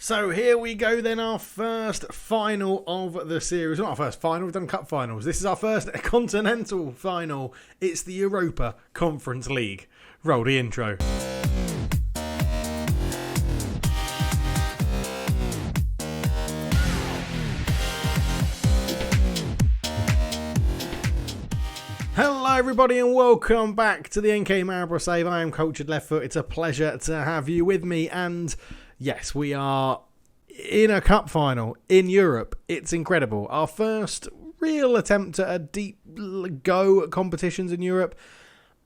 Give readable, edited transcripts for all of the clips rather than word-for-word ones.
So here we go then, our first final of the series. Not our first final, we've done cup finals. This is our first continental final. It's the Europa Conference League. Roll the intro. Hello everybody and welcome back to the NK Maribor Save. I am Cultured Left Foot. It's a pleasure to have you with me, and yes, we are in a cup final in Europe. It's incredible. Our first real attempt at a deep go at competitions in Europe,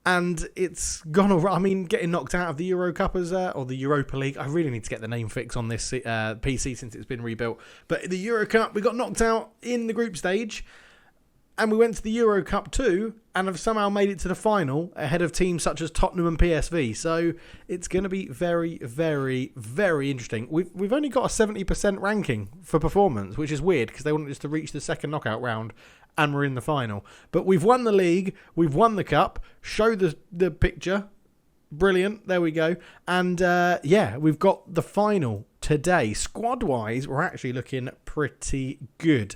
and it's gone all right. I mean, getting knocked out of the Euro Cup or the Europa League. I really need to get the name fix on this PC since it's been rebuilt. But the Euro Cup, we got knocked out in the group stage. And we went to the Euro Cup too, and have somehow made it to the final ahead of teams such as Tottenham and PSV. So it's going to be very, very, very interesting. We've only got a 70% ranking for performance, which is weird because they wanted us to reach the second knockout round, and we're in the final. But we've won the league, we've won the cup. Show the picture. Brilliant. There we go. And we've got the final today. Squad-wise, we're actually looking pretty good.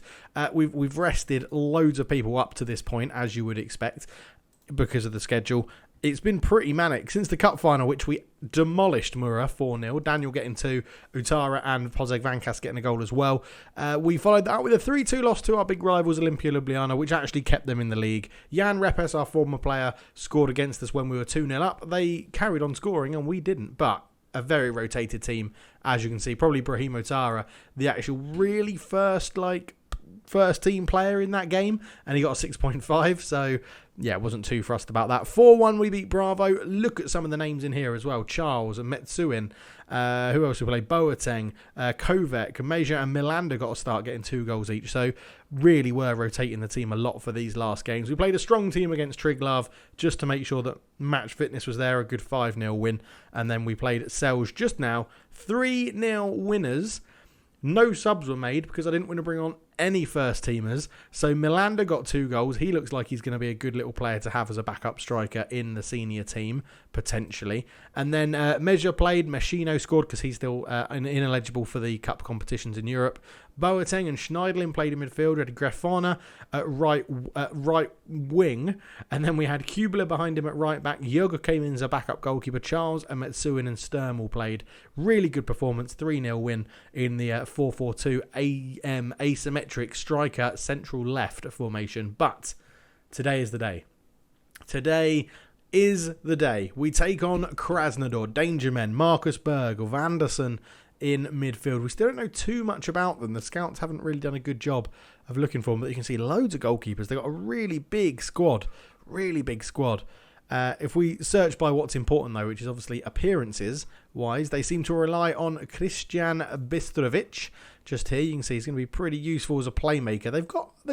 We've rested loads of people up to this point, as you would expect, because of the schedule. It's been pretty manic since the cup final, which we demolished Mura 4-0. Daniel getting 2, Utara and Pozeg Vankas getting a goal as well. We followed that up with a 3-2 loss to our big rivals Olimpia Ljubljana, which actually kept them in the league. Jan Repes, our former player, scored against us when we were 2-0 up. They carried on scoring and we didn't, but a very rotated team, as you can see. Probably Brahim Utara, the actual really first team player in that game, and he got a 6.5, so yeah, it wasn't too fussed about that. 4-1 we beat Bravo. Look at some of the names in here as well. Charles and Metsuin. Who else we played? Boateng, Kovac, Meja and Milanda got a start, getting 2 goals each. So really were rotating the team a lot for these last games. We played a strong team against Triglav just to make sure that match fitness was there, a good 5-0 win. And then we played Selj just now. 3-0 winners. No subs were made because I didn't want to bring on any first teamers. So Milanda got 2 goals. He looks like he's going to be a good little player to have as a backup striker in the senior team, potentially. And then Meja played. Machino scored because he's still ineligible for the cup competitions in Europe. Boateng and Schneidlin played in midfield. We had Grafana at right wing. And then we had Kubler behind him at right back. Yoga came in as a backup goalkeeper. Charles and Metsuin and Sturm all played. Really good performance. 3-0 win in the 4-4-2 asymmetric striker central left formation. But today is the day. Today is the day. We take on Krasnodar, Danger Men, Marcus Berg, or Anderson in midfield. We still don't know too much about them. The scouts haven't really done a good job of looking for them, but you can see loads of goalkeepers. They've got a really big squad. If we search by what's important, though, which is obviously appearances-wise, they seem to rely on Christian Bistrovic. Just here, you can see he's going to be pretty useful as a playmaker. They've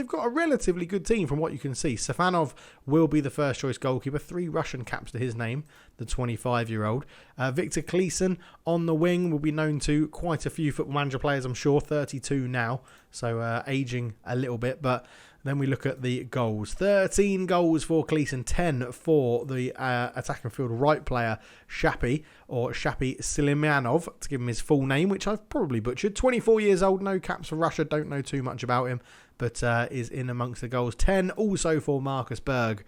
got a relatively good team from what you can see. Safanov will be the first-choice goalkeeper. 3 Russian caps to his name, the 25-year-old. Victor Kleeson on the wing will be known to quite a few Football Manager players, I'm sure. 32 now, so aging a little bit, but then we look at the goals. 13 goals for Kleeson, 10 for the attacking field right player, Shapi Silimanov, to give him his full name, which I've probably butchered. 24 years old, no caps for Russia, don't know too much about him, but is in amongst the goals. 10 also for Marcus Berg.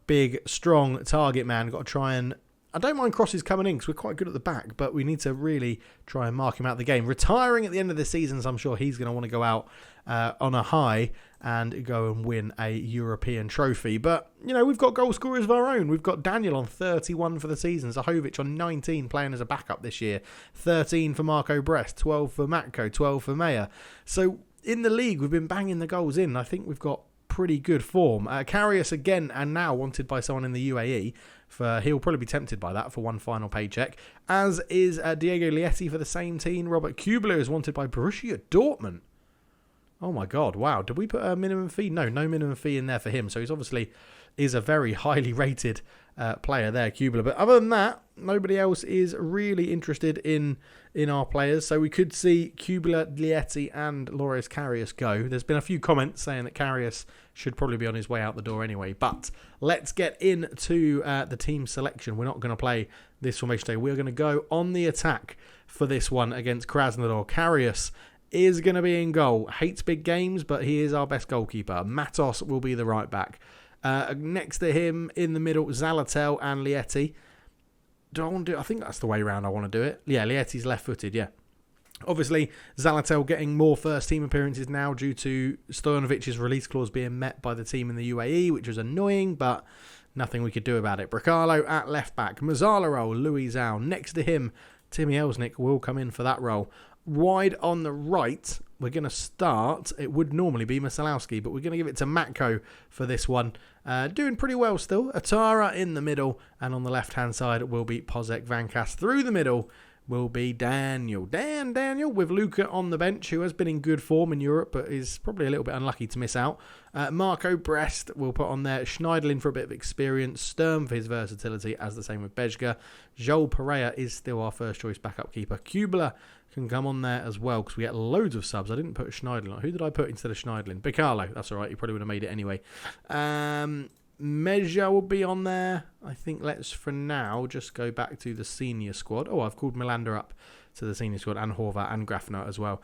Big, strong target man. Got to try and... I don't mind crosses coming in because we're quite good at the back, but we need to really try and mark him out of the game. Retiring at the end of the season, so I'm sure he's going to want to go out on a high and go and win a European trophy. But, we've got goal scorers of our own. We've got Daniel on 31 for the season, Zahovic on 19 playing as a backup this year, 13 for Marco Brest, 12 for Matko, 12 for Meyer. So in the league, we've been banging the goals in. I think we've got pretty good form. Karius again and now wanted by someone in the UAE. He'll probably be tempted by that for one final paycheck, as is Diego Lietti for the same team. Robert Kubler is wanted by Borussia Dortmund. Oh my God, wow. Did we put a minimum fee? No minimum fee in there for him. So he's obviously is a very highly rated player there, Kubler. But other than that, nobody else is really interested in our players. So we could see Kubler, Lieti and Loris Karius go. There's been a few comments saying that Karius should probably be on his way out the door anyway. But let's get into the team selection. We're not going to play this formation today. We're going to go on the attack for this one against Krasnodar. Karius is going to be in goal. Hates big games, but he is our best goalkeeper. Matos will be the right back. Next to him in the middle, Zalatel and Lieti. Do I want to do it? I think that's the way around I want to do it. Yeah, Lieti's left-footed, yeah. Obviously, Zalatel getting more first-team appearances now due to Stojanovic's release clause being met by the team in the UAE, which was annoying, but nothing we could do about it. Bracalo at left-back. Mazzala role, Louis Zhao. Next to him, Timmy Elsnick will come in for that role. Wide on the right, we're going to start. It would normally be Masalowski, but we're going to give it to Matko for this one. Doing pretty well still. Atara in the middle, and on the left-hand side will be Pozek Vankas. Through the middle will be Daniel. Daniel with Luca on the bench, who has been in good form in Europe, but is probably a little bit unlucky to miss out. Marco Brest will put on there. Schneiderlin for a bit of experience. Sturm for his versatility, as the same with Bejga. Joel Pereira is still our first choice backup keeper. Kubler can come on there as well, because we get loads of subs. I didn't put Schneiderlin on. Who did I put instead of Schneiderlin? Bicalo. That's all right. You probably would have made it anyway. Measure will be on there. I think let's, for now, just go back to the senior squad. Oh, I've called Melander up to the senior squad, and Horvath and Grafner as well.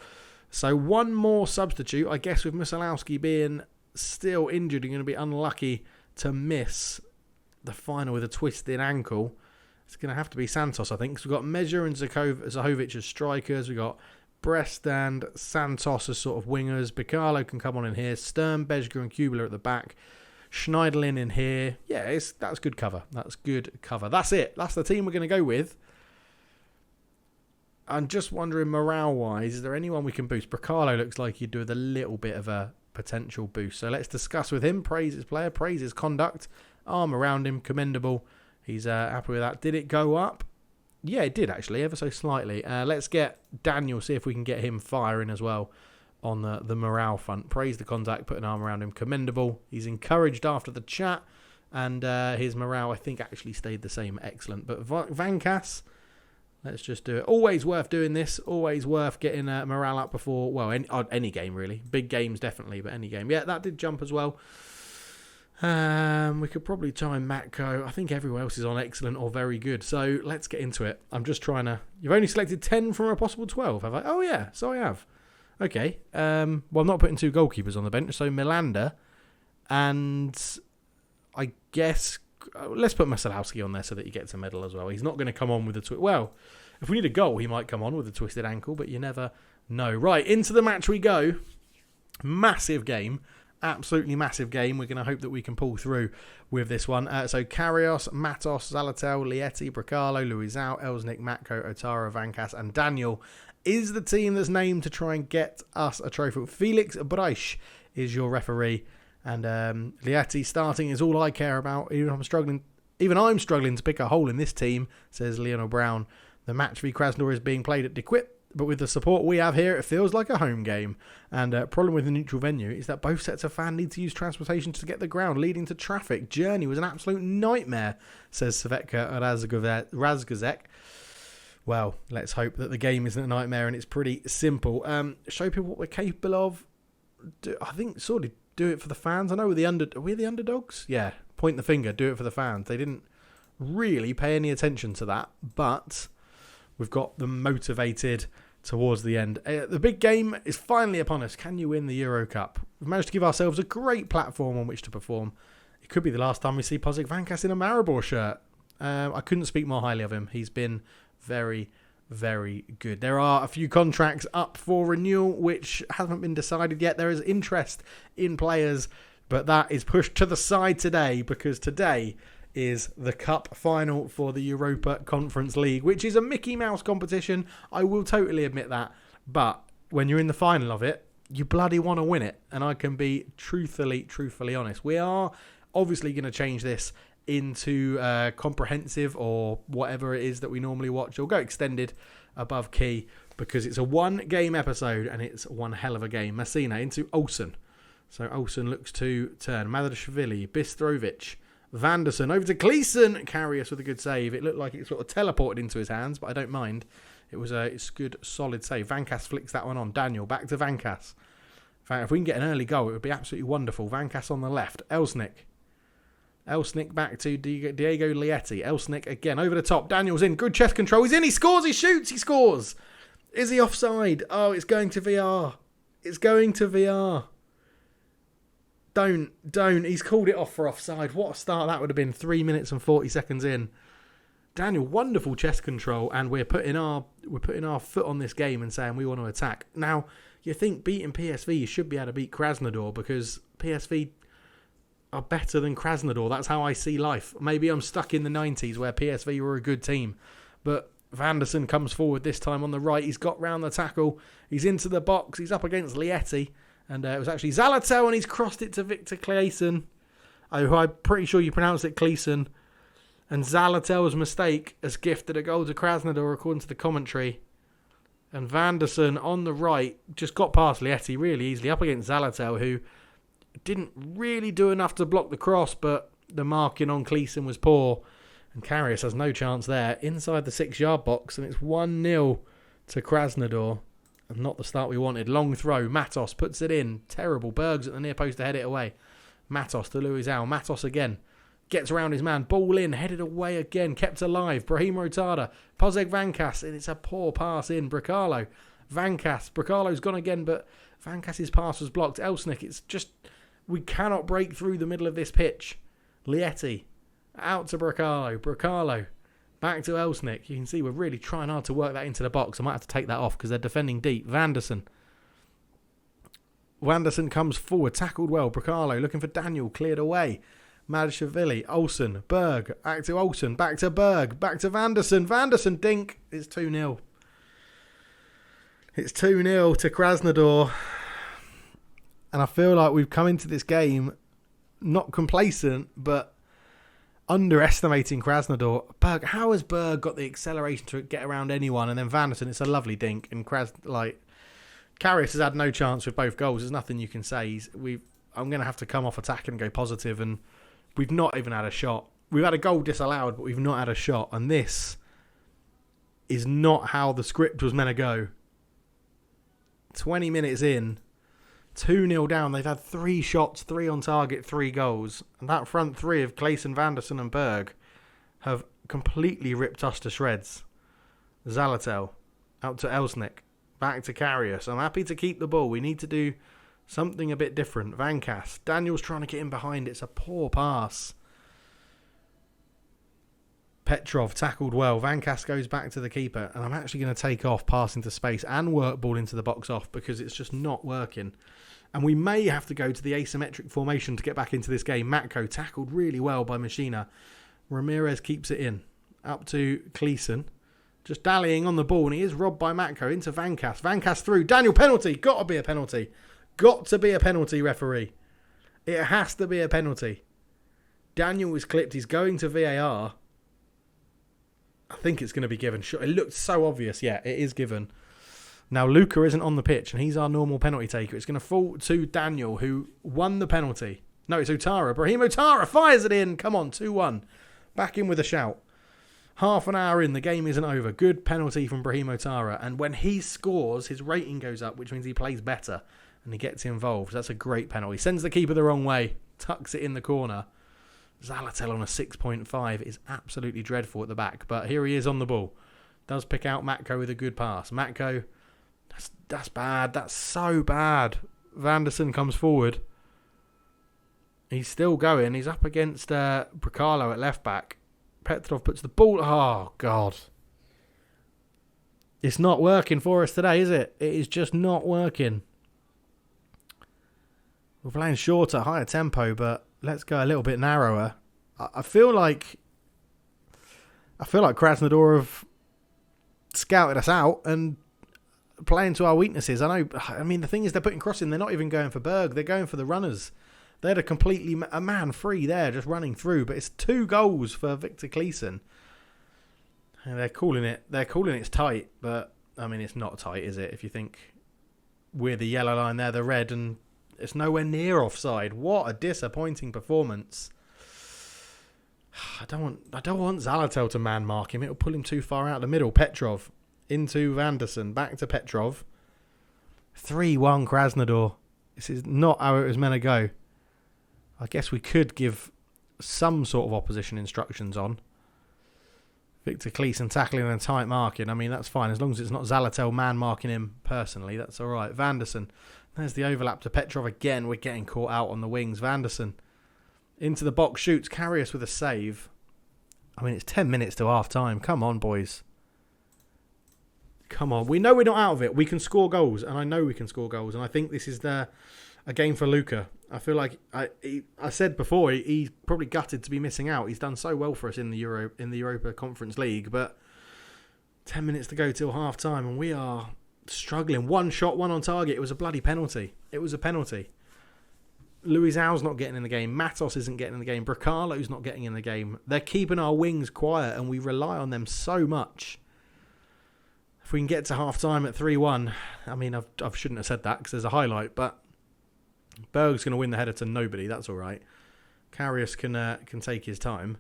So one more substitute. I guess with Masalowski being still injured, you're going to be unlucky to miss the final with a twisted ankle. It's going to have to be Santos, I think, because we've got Measure and Zahovic as strikers. We've got Brest and Santos as sort of wingers. Bicalo can come on in here. Sturm, Bejga and Kubler at the back. Schneiderlin in here. Yeah, that's good cover. That's good cover. That's it. That's the team we're going to go with. I'm just wondering, morale-wise, is there anyone we can boost? Bracalo looks like he'd do with a little bit of a potential boost. So let's discuss with him. Praise his player. Praise his conduct. Arm around him. Commendable. He's happy with that. Did it go up? Yeah, it did, actually, ever so slightly. Let's get Daniel, see if we can get him firing as well on the morale front. Praise the contact, put an arm around him. Commendable. He's encouraged after the chat, and his morale, I think, actually stayed the same. Excellent. But Vankas, let's just do it. Always worth doing this. Always worth getting morale up before, well, any game, really. Big games, definitely, but any game. Yeah, that did jump as well. We could probably time Matko. I think everyone else is on excellent or very good. So let's get into it. I'm just trying to... You've only selected 10 from a possible 12, have I? Oh, yeah. So I have. Okay. Well, I'm not putting two goalkeepers on the bench. So Melander and I guess... let's put Masalowski on there so that he gets a medal as well. He's not going to come on with a... well, if we need a goal, he might come on with a twisted ankle, but you never know. Right, into the match we go. Massive game. Absolutely massive game. We're going to hope that we can pull through with this one. So Karius, Matos, Zalatel, Lieti, Bracalo, Louis Zhao, Elsnick, Matko, Otara, Vankas and Daniel is the team that's named to try and get us a trophy. Felix Breisch is your referee, and Lieti starting is all I care about. Even I'm struggling to pick a hole in this team, says Lionel Brown. The match v Krasnodar is being played at De Kuip, but with the support we have here, it feels like a home game. And problem with the neutral venue is that both sets of fans need to use transportation to get the ground, leading to traffic. Journey was an absolute nightmare, says Svetka Razgazek. Well, let's hope that the game isn't a nightmare and it's pretty simple. Show people what we're capable of. I think sort of do it for the fans. I know we're the underdogs. Yeah, point the finger, do it for the fans. They didn't really pay any attention to that, but we've got them motivated towards the end. The big game is finally upon us. Can you win the Euro Cup? We've managed to give ourselves a great platform on which to perform. It could be the last time we see Pozek Vankas in a Maribor shirt. I couldn't speak more highly of him. He's been very, very good. There are a few contracts up for renewal, which hasn't been decided yet. There is interest in players, but that is pushed to the side today, because today is the cup final for the Europa Conference League, which is a Mickey Mouse competition. I will totally admit that. But when you're in the final of it, you bloody want to win it. And I can be truthfully honest. We are obviously going to change this into comprehensive or whatever it is that we normally watch. It'll go extended above key because it's a 1-game episode and it's one hell of a game. Messina into Olsen. So Olsen looks to turn. Madashvili, Bistrovic, Vanderson over to Gleeson. Karius with a good save. It looked like it sort of teleported into his hands, but I don't mind. It's a good, solid save. Vankas flicks that one on. Daniel, back to Vankas. In fact, if we can get an early goal, it would be absolutely wonderful. Vankas on the left. Elsnik back to Diego Lietti. Elsnik again over the top. Daniel's in. Good chest control. He's in. He scores. He shoots. He scores. Is he offside? Oh, it's going to VR. It's going to VR. Don't. He's called it off for offside. What a start that would have been. 3 minutes and 40 seconds in. Daniel, wonderful chest control, and we're putting our foot on this game and saying we want to attack. Now, you think beating PSV, you should be able to beat Krasnodar because PSV are better than Krasnodar. That's how I see life. Maybe I'm stuck in the 90s where PSV were a good team, but Vanderson comes forward this time on the right. He's got round the tackle. He's into the box. He's up against Lietti, and it was actually Zalatel, and he's crossed it to Victor Claesson. I'm pretty sure you pronounce it Claesson. And Zalatel's mistake has gifted a goal to Krasnodar according to the commentary. And Vanderson on the right just got past Lietti really easily up against Zalatel, who didn't really do enough to block the cross, but the marking on Claesson was poor. And Karius has no chance there inside the 6-yard box, and it's 1-0 to Krasnodar. And not the start we wanted. Long throw. Matos puts it in. Terrible. Bergs at the near post to head it away. Matos to Luizao. Matos again. Gets around his man. Ball in. Headed away again. Kept alive. Brahim Rotada. Pozeg Vankas. And it's a poor pass in. Bracalo. Vankas. Bracalo's gone again, but Vankas's pass was blocked. Elsnik. It's just... we cannot break through the middle of this pitch. Lietti. Out to Bracalo. Bracalo. Back to Elsnik. You can see we're really trying hard to work that into the box. I might have to take that off because they're defending deep. Vanderson comes forward. Tackled well. Bracalo looking for Daniel. Cleared away. Madashvili, Olsen, Berg, back to Olsen, back to Berg, back to Vanderson. Vanderson, dink. It's 2-0. It's 2-0 to Krasnodar. And I feel like we've come into this game not complacent, but underestimating Krasnodar. Berg, how has Berg got the acceleration to get around anyone? And then Vanderson, it's a lovely dink. And Karius has had no chance with both goals. There's nothing you can say. I'm going to have to come off attacking and go positive, and we've not even had a shot. We've had a goal disallowed, but we've not had a shot. And this is not how the script was meant to go. 20 minutes in, 2-0 down. They've had 3 shots, 3 on target, 3 goals. And that front 3 of Claesson, Vanderson and Berg have completely ripped us to shreds. Zalatel, out to Elsnik, back to Karius. I'm happy to keep the ball. We need to do something a bit different. Vankas. Daniel's trying to get in behind. It's a poor pass. Petrov tackled well. Vankas goes back to the keeper. And I'm actually going to take off pass into space and work ball into the box off because it's just not working. And we may have to go to the asymmetric formation to get back into this game. Matko tackled really well by Machina. Ramirez keeps it in. Up to Claesson. Just dallying on the ball. And he is robbed by Matko into Vankas. Vankas through. Daniel, penalty. Got to be a penalty. Got to be a penalty, referee. It has to be a penalty. Daniel was clipped. He's going to VAR. I think it's going to be given. It looked so obvious. Yeah, it is given. Now, Luca isn't on the pitch, and he's our normal penalty taker. It's going to fall to Daniel, who won the penalty. No, it's Otara. Brahim Otara fires it in. Come on, 2-1. Back in with a shout. Half an hour in, the game isn't over. Good penalty from Brahim Otara. And when he scores, his rating goes up, which means he plays better. And he gets involved. That's a great penalty. Sends the keeper the wrong way. Tucks it in the corner. Zalatel on a 6.5 is absolutely dreadful at the back. But here he is on the ball. Does pick out Matko with a good pass. Matko, that's bad. That's so bad. Vanderson comes forward. He's still going. He's up against Bracalo at left back. Petrov puts the ball... oh, God. It's not working for us today, is it? It is just not working. We're playing shorter, higher tempo, but let's go a little bit narrower. I feel like Krasnodar have scouted us out and playing to our weaknesses. I mean, the thing is they're putting crossing. They're not even going for Berg. They're going for the runners. They had a man free there just running through, but it's 2 goals for Victor Klesen. And they're calling it's tight, but I mean it's not tight, is it? If you think we're the yellow line, they're the red, and it's nowhere near offside. What a disappointing performance. I don't want Zalatel to man mark him. It'll pull him too far out the middle. Petrov into Vanderson, back to Petrov. 3-1 Krasnodar. This is not how it was meant to go. I guess we could give some sort of opposition instructions on. Victor Klesen tackling and tight marking. I mean, that's fine. As long as it's not Zalatel man marking him personally, that's all right. Vanderson. There's the overlap to Petrov again. We're getting caught out on the wings. Vanderson into the box, shoots. Karius with a save. I mean, it's 10 minutes to half time. Come on, boys. Come on. We know we're not out of it. We can score goals, and I know we can score goals. And I think this is a game for Luka. I feel like I said before he's probably gutted to be missing out. He's done so well for us in the Europa Conference League, but 10 minutes to go till half time, and we are struggling. 1 shot, 1 on target. It was a bloody penalty. It was a penalty. Luizão's not getting in the game. Matos isn't getting in the game. Bracalo's not getting in the game. They're keeping our wings quiet, and we rely on them so much. If we can get to half time at 3-1, I mean, I shouldn't have said that because there's a highlight, but Berg's going to win the header to nobody. That's all right. Karius can take his time,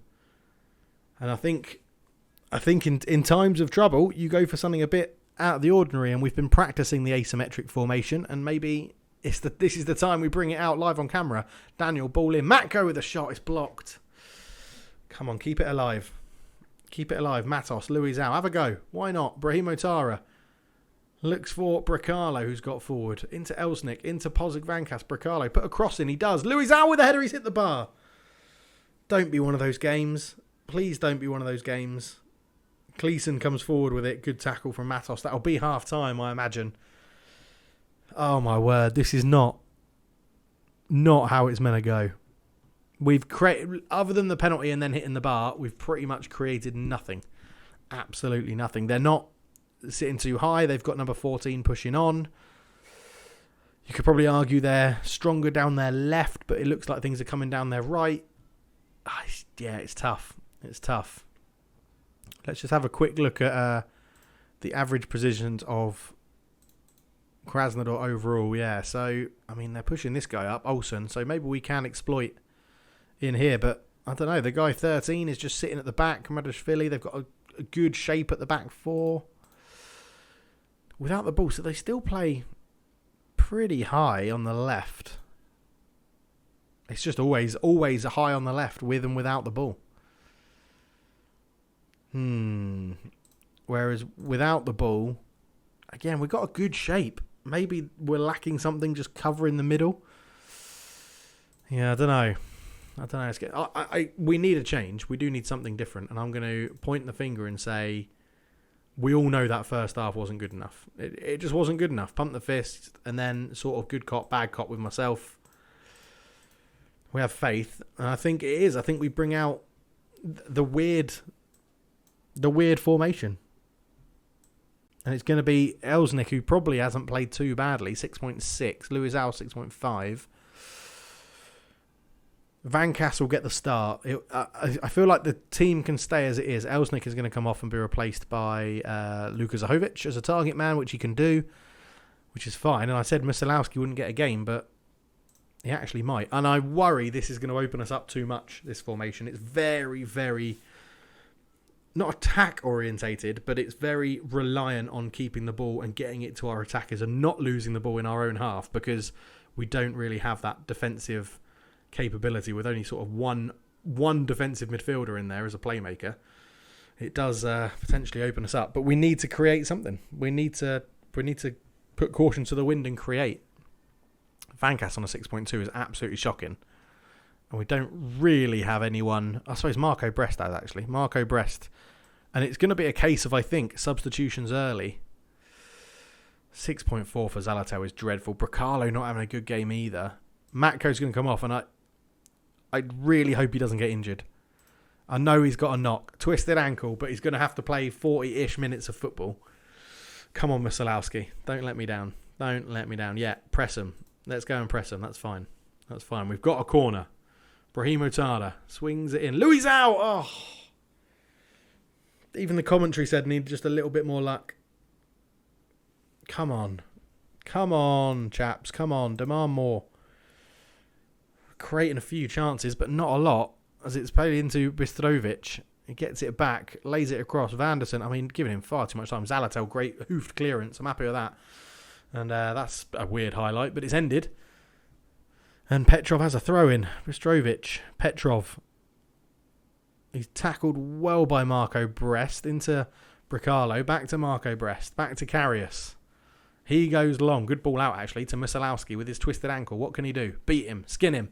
and I think in times of trouble you go for something a bit out of the ordinary. And we've been practicing the asymmetric formation, and maybe this is the time we bring it out live on camera. Daniel ball in. Matko with a shot. It's blocked. Come on, keep it alive. Keep it alive. Matos, Luizão, have a go. Why not? Brahim Otara looks for Bracalo, who's got forward. Into Elsnik, into Pozik Vankas. Bracalo put a cross in. He does. Luizão with a header. He's hit the bar. Don't be one of those games. Please don't be one of those games. Klesen comes forward with it. Good tackle from Matos. That'll be half time, I imagine. Oh my word. This is not how it's meant to go. We've created, other than the penalty and then hitting the bar, we've pretty much created nothing. Absolutely nothing. They're not sitting too high. They've got number 14 pushing on. You could probably argue they're stronger down their left, but it looks like things are coming down their right. Yeah, it's tough. It's tough. Let's just have a quick look at the average positions of Krasnodar overall. Yeah, so, I mean, they're pushing this guy up, Olsen, so maybe we can exploit in here, but I don't know. The guy 13 is just sitting at the back. Madashvili, they've got a good shape at the back 4. Without the ball, so they still play pretty high on the left. It's just always high on the left with and without the ball. Whereas without the ball, again, we've got a good shape. Maybe we're lacking something just covering the middle. Yeah, I don't know. It's good. We need a change. We do need something different. And I'm going to point the finger and say, we all know that first half wasn't good enough. It just wasn't good enough. Pump the fist, and then sort of good cop, bad cop with myself. We have faith. And I think it is. I think we bring out the weird formation. And it's going to be Elsnik, who probably hasn't played too badly, 6.6. Luizão, 6.5. Vankas will get the start. I feel like the team can stay as it is. Elsnik is going to come off and be replaced by Luka Zahovic as a target man, which he can do, which is fine. And I said Musalowski wouldn't get a game, but he actually might. And I worry this is going to open us up too much, this formation. It's very, very, not attack orientated, but it's very reliant on keeping the ball and getting it to our attackers and not losing the ball in our own half, because we don't really have that defensive capability with only sort of one defensive midfielder in there as a playmaker. It does potentially open us up, but we need to create something. We need to put caution to the wind and create. Vankas on a 6.2 is absolutely shocking, and we don't really have anyone. I suppose Marco Brest does, actually. Marco Brest, and it's going to be a case of, I think, substitutions early. 6.4 for Zalatel is dreadful. Bracalo not having a good game either. Matko's going to come off, and I really hope he doesn't get injured. I know he's got a knock, twisted ankle, but he's going to have to play 40-ish minutes of football. Come on, Musalowski. Don't let me down. Don't let me down. Yeah, press him. Let's go and press him. That's fine. That's fine. We've got a corner. Brahim Otada swings it in. Louis out. Oh. Even the commentary said need just a little bit more luck. Come on. Come on, chaps. Come on. Demand more. Creating a few chances, but not a lot. As it's played into Bistrovic. He gets it back. Lays it across. Vanderson. I mean, giving him far too much time. Zalatel, great hoofed clearance. I'm happy with that. And that's a weird highlight, but it's ended. And Petrov has a throw-in. Bistrovic. Petrov. He's tackled well by Marco Brest into Bricalo. Back to Marco Brest. Back to Karius. He goes long. Good ball out, actually, to Musalowski with his twisted ankle. What can he do? Beat him. Skin him.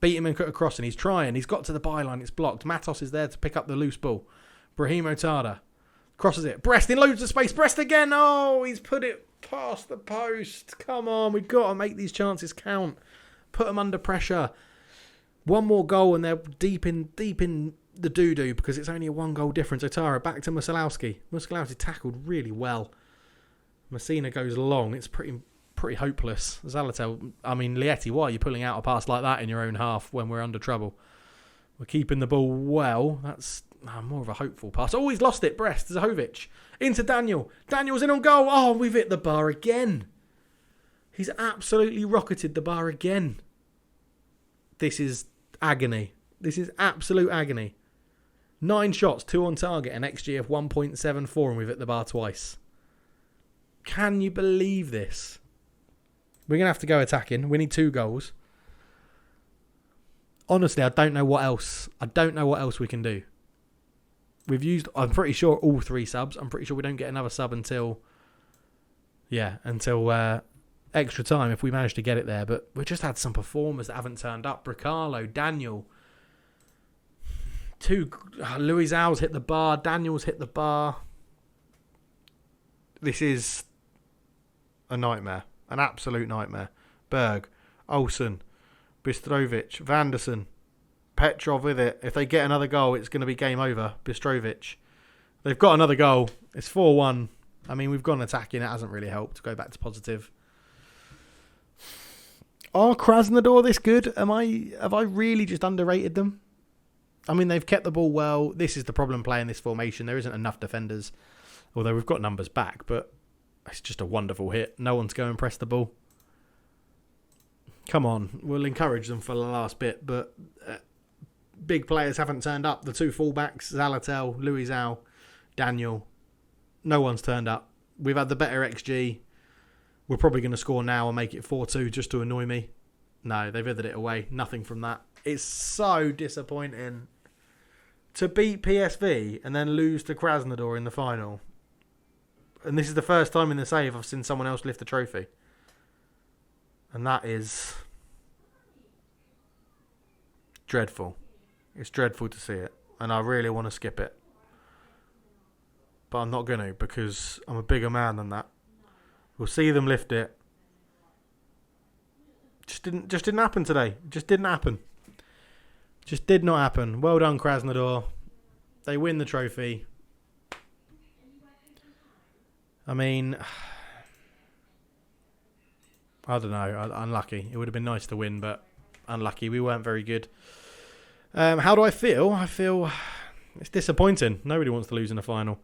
Beat him and cut across. And he's trying. He's got to the byline. It's blocked. Matos is there to pick up the loose ball. Brahim Otada crosses it. Brest in loads of space. Brest again. Oh, he's put it past the post. Come on. We've got to make these chances count. Put them under pressure. One more goal and they're deep in the doo-doo because it's only a 1-goal difference. Otara back to Musalowski. Musalowski tackled really well. Messina goes long. It's pretty hopeless. Zalatel, Lietti, why are you pulling out a pass like that in your own half when we're under trouble? We're keeping the ball well. That's more of a hopeful pass. Oh, he's lost it. Brest, Zahovic. Into Daniel. Daniel's in on goal. Oh, we've hit the bar again. He's absolutely rocketed the bar again. This is agony. This is absolute agony. 9 shots, 2 on target, an XG of 1.74, and we've hit the bar twice. Can you believe this? We're going to have to go attacking. We need 2 goals. Honestly, I don't know what else. I don't know what else we can do. We've used, I'm pretty sure, all 3 subs. I'm pretty sure we don't get another sub until extra time if we manage to get it there. But we've just had some performers that haven't turned up. Bricalo, Daniel. Louis Al's hit the bar. Daniel's hit the bar. This is a nightmare. An absolute nightmare. Berg, Olsen, Bistrovic, Vanderson, Petrov with it. If they get another goal, it's going to be game over. Bistrovic. They've got another goal. It's 4-1. I mean, we've gone attacking. It hasn't really helped. Go back to positive. Are Krasnodar this good? Have I really just underrated them? I mean, they've kept the ball well. This is the problem playing this formation. There isn't enough defenders. Although we've got numbers back, but it's just a wonderful hit. No one's going to press the ball. Come on. We'll encourage them for the last bit, but big players haven't turned up. The 2 fullbacks, Zalatel, Louis Al, Daniel. No one's turned up. We've had the better XG. We're probably going to score now and make it 4-2 just to annoy me. No, they've withered it away. Nothing from that. It's so disappointing. To beat PSV and then lose to Krasnodar in the final. And this is the first time in the save I've seen someone else lift the trophy. And that is dreadful. It's dreadful to see it. And I really want to skip it. But I'm not going to because I'm a bigger man than that. We'll see them lift it. Just didn't happen today. Just didn't happen. Just did not happen. Well done, Krasnodar. They win the trophy. I mean, I don't know. Unlucky. It would have been nice to win, but unlucky. We weren't very good. How do I feel? I feel it's disappointing. Nobody wants to lose in the final.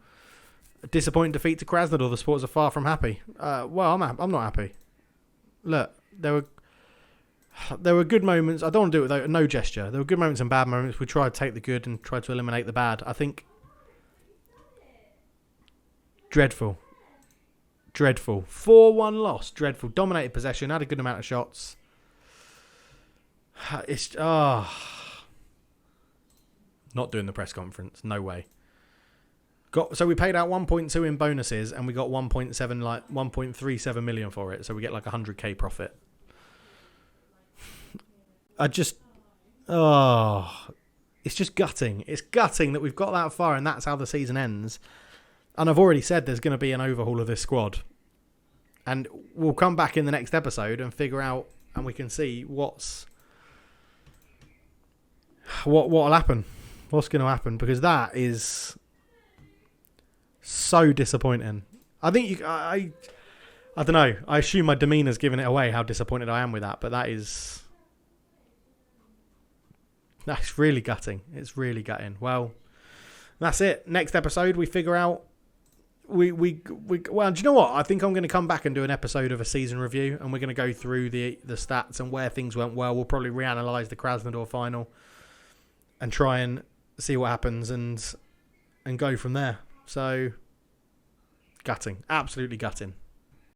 A disappointing defeat to Krasnodar. The supporters are far from happy. Well, I'm not happy. Look, there were good moments. I don't want to do it without no gesture. There were good moments and bad moments. We tried to take the good and tried to eliminate the bad. I think dreadful. 4-1 loss. Dreadful. Dominated possession. Had a good amount of shots. It's not doing the press conference. No way. So we paid out 1.2 in bonuses and we got 1.37 million for it. So we get like 100k profit. It's just gutting. It's gutting that we've got that far and that's how the season ends. And I've already said there's going to be an overhaul of this squad. And we'll come back in the next episode and figure out, and we can see what'll happen. What's going to happen? Because that is so disappointing. I think I don't know. I assume my demeanour's giving it away how disappointed I am with that. But that is That's really gutting. It's really gutting. Well, that's it. Next episode, we figure out. Well, do you know what? I think I'm going to come back and do an episode of a season review, and we're going to go through the stats and where things went well. We'll probably reanalyze the Krasnodar final and try and see what happens and go from there. So, gutting. Absolutely gutting.